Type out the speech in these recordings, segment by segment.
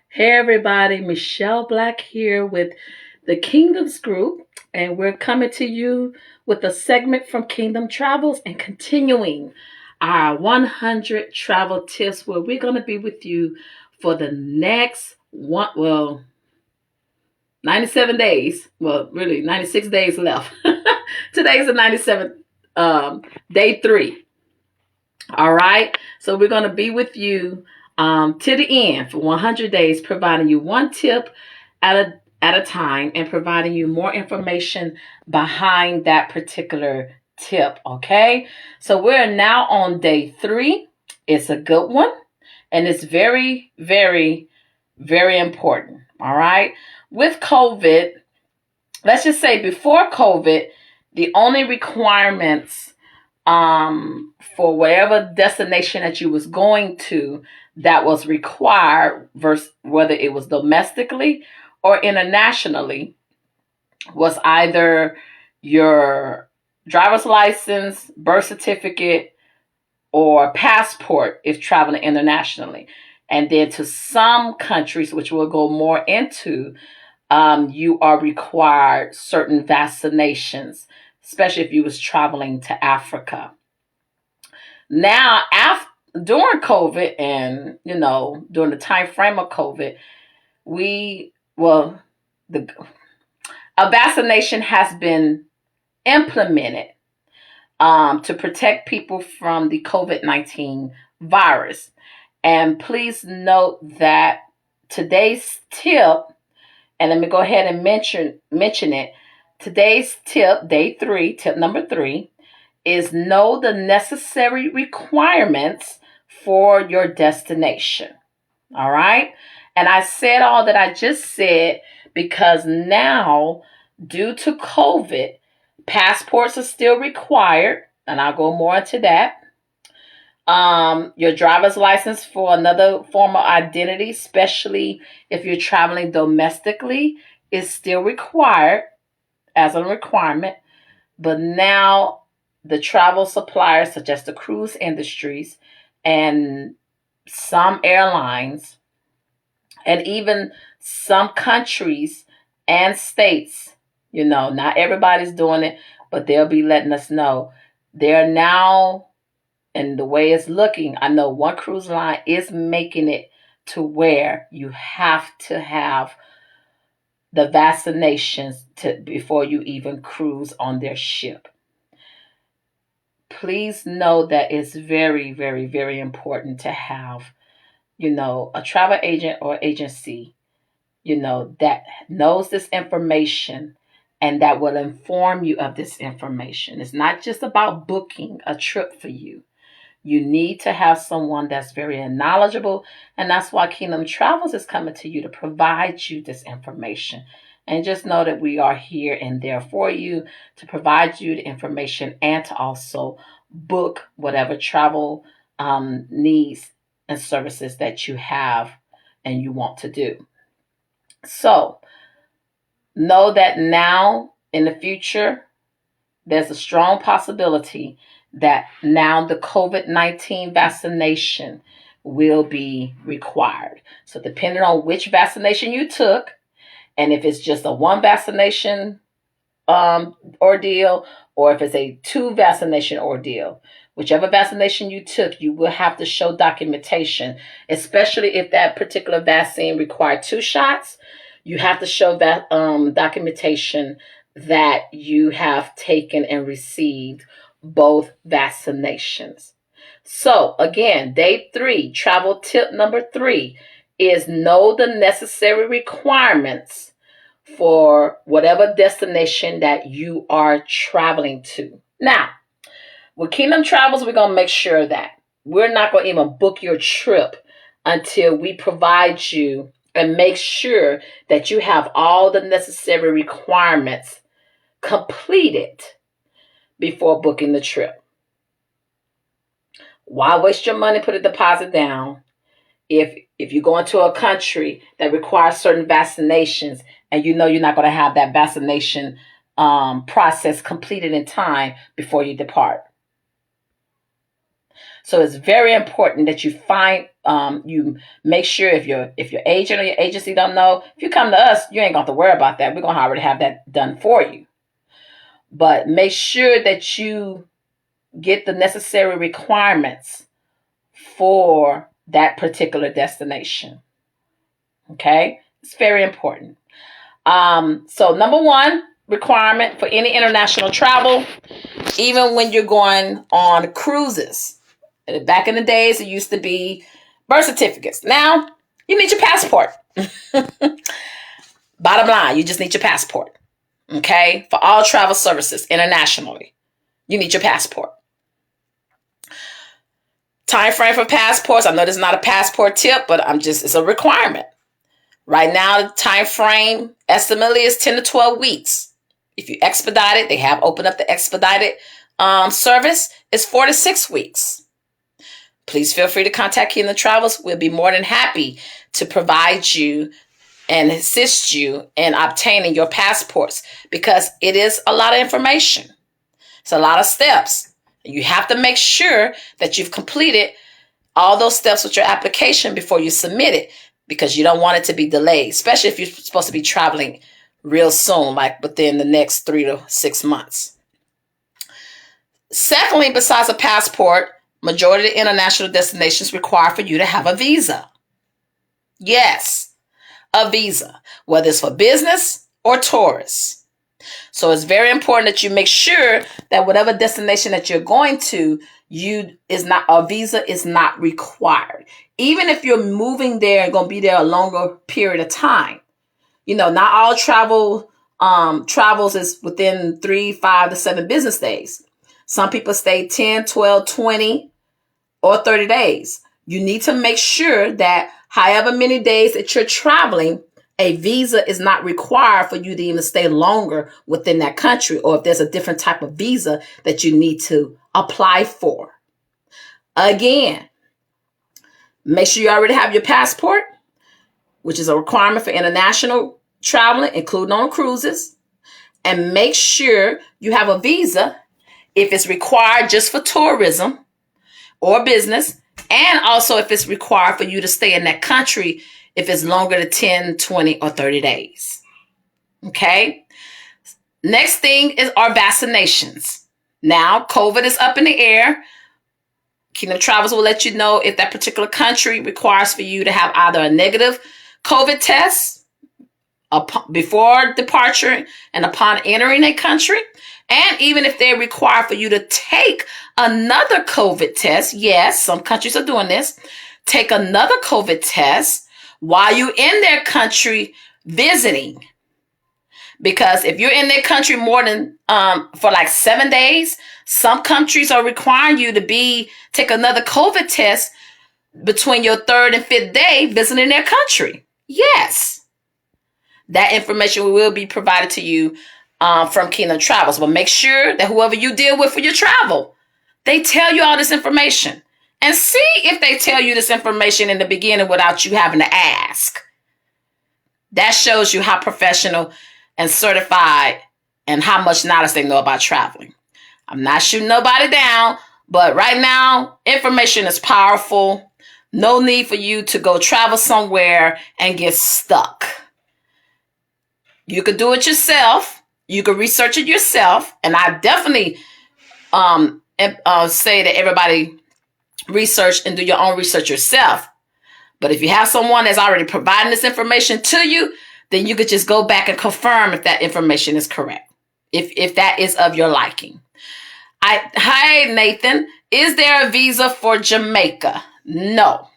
Hey everybody, Michelle Black here with the Kingdoms Group, and we're coming to you with a segment from Kingdom Travels and continuing our 100 travel tips where we're going to be with you for the next 97 days. Well, really 96 days left. Today's the 97th day 3. All right. So we're going to be with you to the end for 100 days, providing you one tip at a time and providing you more information behind that particular tip. Okay. So we're now on day 3. It's a good one and it's very, very, very important. All right. With COVID, let's just say before COVID, the only requirements for whatever destination that you was going to that was required versus whether it was domestically or internationally was either your driver's license, birth certificate, or passport if traveling internationally. And then to some countries, which we'll go more into, you are required certain vaccinations, especially if you was traveling to Africa. Now, during COVID and, during the time frame of COVID, the a vaccination has been implemented to protect people from the COVID-19 virus. And please note that today's tip, and let me go ahead and mention it. Today's tip, day 3, tip number 3, is know the necessary requirements for your destination. All right. And I said all that I just said because now, due to COVID, passports are still required. And I'll go more into that. Your driver's license for another form of identity, especially if you're traveling domestically, is still required as a requirement. But now the travel suppliers, such as the cruise industries and some airlines, and even some countries and states, not everybody's doing it, but they'll be letting us know. They're now, and the way it's looking, I know one cruise line is making it to where you have to have the vaccinations before you even cruise on their ship. Please know that it's very, very, very important to have, a travel agent or agency, that knows this information and that will inform you of this information. It's not just about booking a trip for you. You need to have someone that's very knowledgeable, and that's why Kingdom Travels is coming to you to provide you this information. And just know that we are here and there for you to provide you the information and to also book whatever travel needs and services that you have and you want to do. So know that now in the future, there's a strong possibility that now the COVID-19 vaccination will be required. So depending on which vaccination you took, and if it's just a one vaccination ordeal, or if it's a 2 vaccination ordeal, whichever vaccination you took, you will have to show documentation, especially if that particular vaccine required 2 shots. You have to show that documentation that you have taken and received both vaccinations. So again, day 3, travel tip number 3 is know the necessary requirements for whatever destination that you are traveling to. Now, with Kingdom Travels, we're going to make sure that we're not going to even book your trip until we provide you and make sure that you have all the necessary requirements completed before booking the trip. Why waste your money, put a deposit down if you go into a country that requires certain vaccinations and you're not going to have that vaccination process completed in time before you depart? So it's very important that you find you make sure if your agent or your agency don't know, if you come to us, you ain't going to have to worry about that. We're going to already have that done for you. But make sure that you get the necessary requirements for that particular destination. Okay, it's very important. So number one requirement for any international travel, even when you're going on cruises. Back in the days, it used to be birth certificates. Now, you need your passport. Bottom line, you just need your passport. Okay? For all travel services internationally, you need your passport. Time frame for passports. I know this is not a passport tip, but it's a requirement. Right now, the time frame estimately is 10 to 12 weeks. If you expedite it, they have opened up the expedited service. It's 4 to 6 weeks. Please feel free to contact Kingdom Travels. We'll be more than happy to provide you and assist you in obtaining your passports, because it is a lot of information. It's a lot of steps. You have to make sure that you've completed all those steps with your application before you submit it, because you don't want it to be delayed, especially if you're supposed to be traveling real soon, like within the next 3 to 6 months. Secondly, besides a passport, majority of the international destinations require for you to have a visa. Yes, a visa, whether it's for business or tourists. So it's very important that you make sure that whatever destination that you're going to, a visa is not required. Even if you're moving there and going to be there a longer period of time. Not all travels is within 3, 5 to 7 business days. Some people stay 10, 12, 20, or 30 days. You need to make sure that however many days that you're traveling, a visa is not required for you to even stay longer within that country, or if there's a different type of visa that you need to apply for. Again, make sure you already have your passport, which is a requirement for international traveling, including on cruises. And make sure you have a visa if it's required just for tourism or business, and also if it's required for you to stay in that country if it's longer than 10, 20, or 30 days. Okay? Next thing is our vaccinations. Now, COVID is up in the air. Kingdom Travels will let you know if that particular country requires for you to have either a negative COVID test before departure and upon entering a country, and even if they require for you to take another COVID test. Yes, some countries are doing this. Take another COVID test while you're in their country visiting. Because if you're in their country more than for like 7 days, some countries are requiring you to take another COVID test between your 3rd and 5th day visiting their country. Yes. That information will be provided to you from Kingdom Travels. But make sure that whoever you deal with for your travel, they tell you all this information. And see if they tell you this information in the beginning without you having to ask. That shows you how professional and certified and how much knowledge they know about traveling. I'm not shooting nobody down, but right now, information is powerful. No need for you to go travel somewhere and get stuck. You could do it yourself. You could research it yourself. And I definitely say that everybody research and do your own research yourself. But if you have someone that's already providing this information to you, then you could just go back and confirm if that information is correct, if that is of your liking. Hi, Nathan. Is there a visa for Jamaica? No.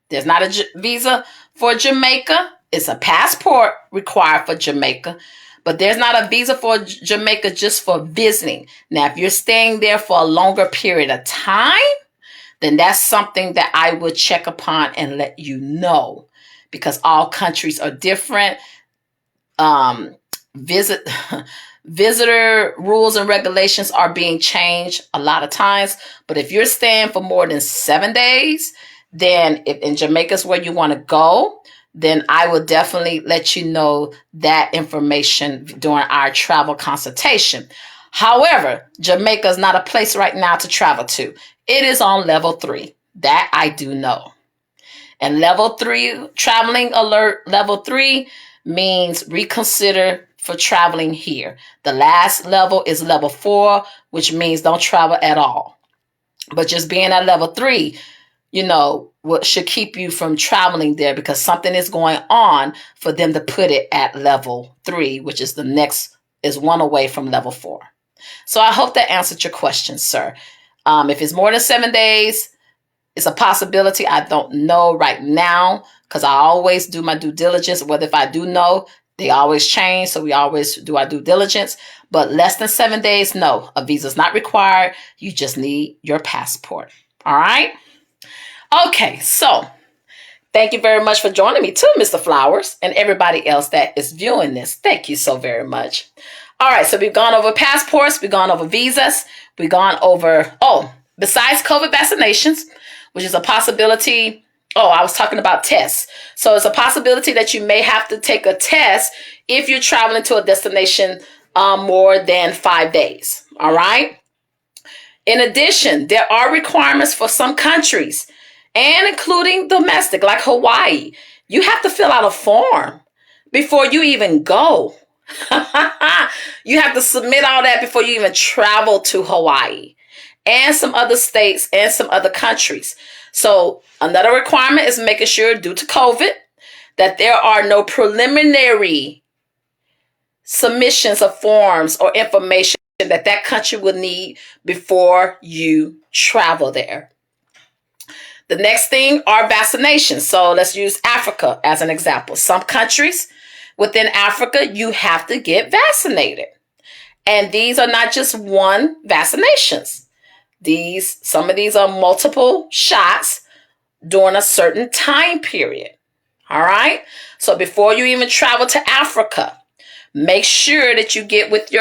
There's not a visa for Jamaica. It's a passport required for Jamaica, but there's not a visa for Jamaica just for visiting. Now, if you're staying there for a longer period of time, then that's something that I would check upon and let you know, because all countries are different. Visitor rules and regulations are being changed a lot of times. But if you're staying for more than 7 days, then if in Jamaica is where you want to go, then I will definitely let you know that information during our travel consultation. However, Jamaica is not a place right now to travel to. It is on level 3. That I do know. And level 3, traveling alert, level 3 means reconsider for traveling here. The last level is level 4, which means don't travel at all. But just being at level 3, what should keep you from traveling there, because something is going on for them to put it at level 3, which is is one away from level 4. So I hope that answered your question, sir. If it's more than 7 days, it's a possibility. I don't know right now because I always do my due diligence. Whether if I do know, they always change. So we always do our due diligence. But less than 7 days, no, a visa is not required. You just need your passport. All right. Okay. So thank you very much for joining me too, Mr. Flowers, and everybody else that is viewing this. Thank you so very much. All right. So we've gone over passports. We've gone over visas. We've gone over, besides COVID vaccinations, which is a possibility. I was talking about tests. So it's a possibility that you may have to take a test if you're traveling to a destination more than 5 days. All right. In addition, there are requirements for some countries, and including domestic, like Hawaii. You have to fill out a form before you even go. You have to submit all that before you even travel to Hawaii and some other states and some other countries. So another requirement is making sure, due to COVID, that there are no preliminary submissions of forms or information that country will need before you travel there. The next thing are vaccinations. So let's use Africa as an example. Some countries within Africa, you have to get vaccinated. And these are not just one vaccinations. Some of these are multiple shots during a certain time period. All right. So before you even travel to Africa, make sure that you get with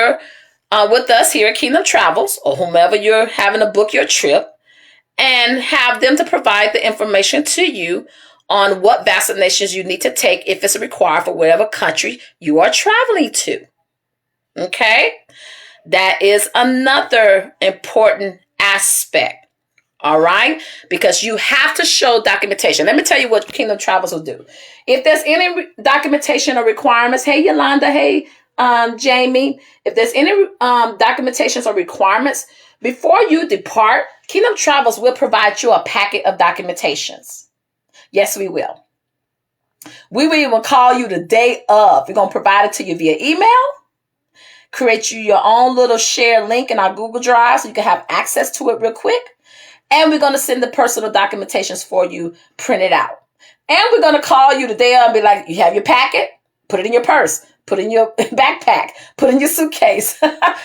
us here at Kingdom Travels, or whomever you're having to book your trip, and have them to provide the information to you on what vaccinations you need to take if it's required for whatever country you are traveling to. Okay. That is another important aspect. All right. Because you have to show documentation. Let me tell you what Kingdom Travels will do. If there's any documentation or requirements, hey, Yolanda, hey, Jamie, if there's any documentations or requirements, before you depart, Kingdom Travels will provide you a packet of documentations. Yes, we will. We will even call you the day of. We're going to provide it to you via email. Create you your own little share link in our Google Drive so you can have access to it real quick. And we're going to send the personal documentations for you printed out. And we're going to call you the day of and be like, you have your packet, put it in your purse, put it in your backpack, put it in your suitcase,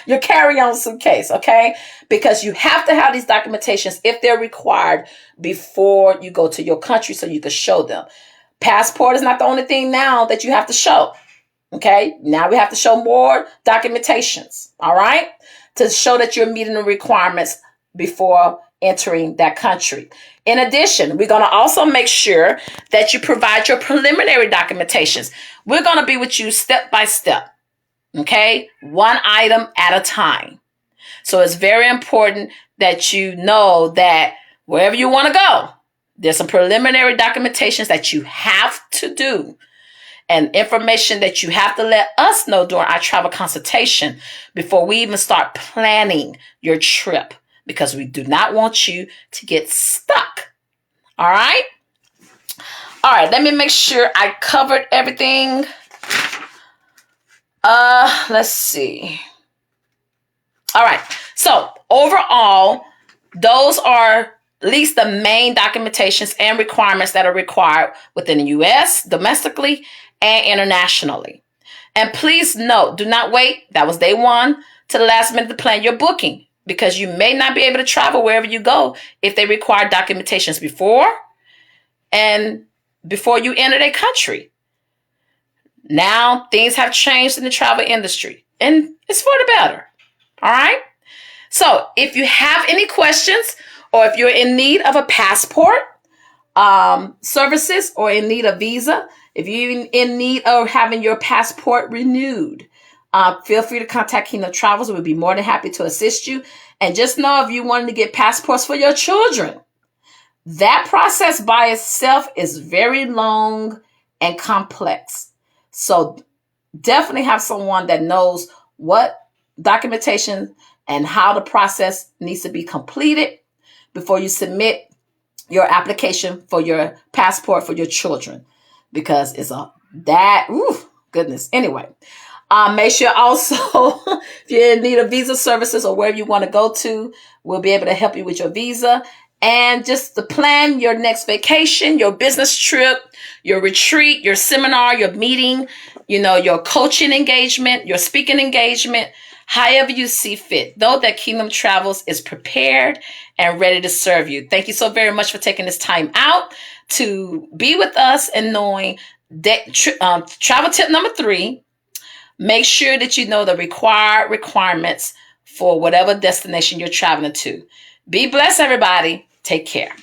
your carry-on suitcase, okay? Because you have to have these documentations if they're required before you go to your country so you can show them. Passport is not the only thing now that you have to show. Okay, now we have to show more documentations, all right, to show that you're meeting the requirements before entering that country. In addition, we're going to also make sure that you provide your preliminary documentations. We're going to be with you step by step, okay, one item at a time. So it's very important that you know that wherever you want to go, there's some preliminary documentations that you have to do, and information that you have to let us know during our travel consultation before we even start planning your trip, because we do not want you to get stuck. All right. All right. Let me make sure I covered everything. Let's see. All right. So overall, those are at least the main documentations and requirements that are required within the U.S., domestically, and internationally. And please note, do not wait. That was day one to the last minute to plan your booking, because you may not be able to travel wherever you go if they require documentations before you enter their country. Now things have changed in the travel industry, and it's for the better. All right. So if you have any questions, or if you're in need of a passport services, or in need of visa, if you're in need of having your passport renewed, feel free to contact Kingdom Travels. We'll be more than happy to assist you. And just know, if you wanted to get passports for your children, That process by itself is very long and complex. So definitely have someone that knows what documentation and how the process needs to be completed before you submit your application for your passport for your children, because it's a that ooh, goodness. Anyway, make sure also if you need a visa services or wherever you want to go to, we'll be able to help you with your visa. And just to plan your next vacation, your business trip, your retreat, your seminar, your meeting, your coaching engagement, your speaking engagement, however you see fit. Know that Kingdom Travels is prepared and ready to serve you. Thank you so very much for taking this time out to be with us and knowing that travel tip number 3. Make sure that you know the requirements for whatever destination you're traveling to. Be blessed, everybody. Take care.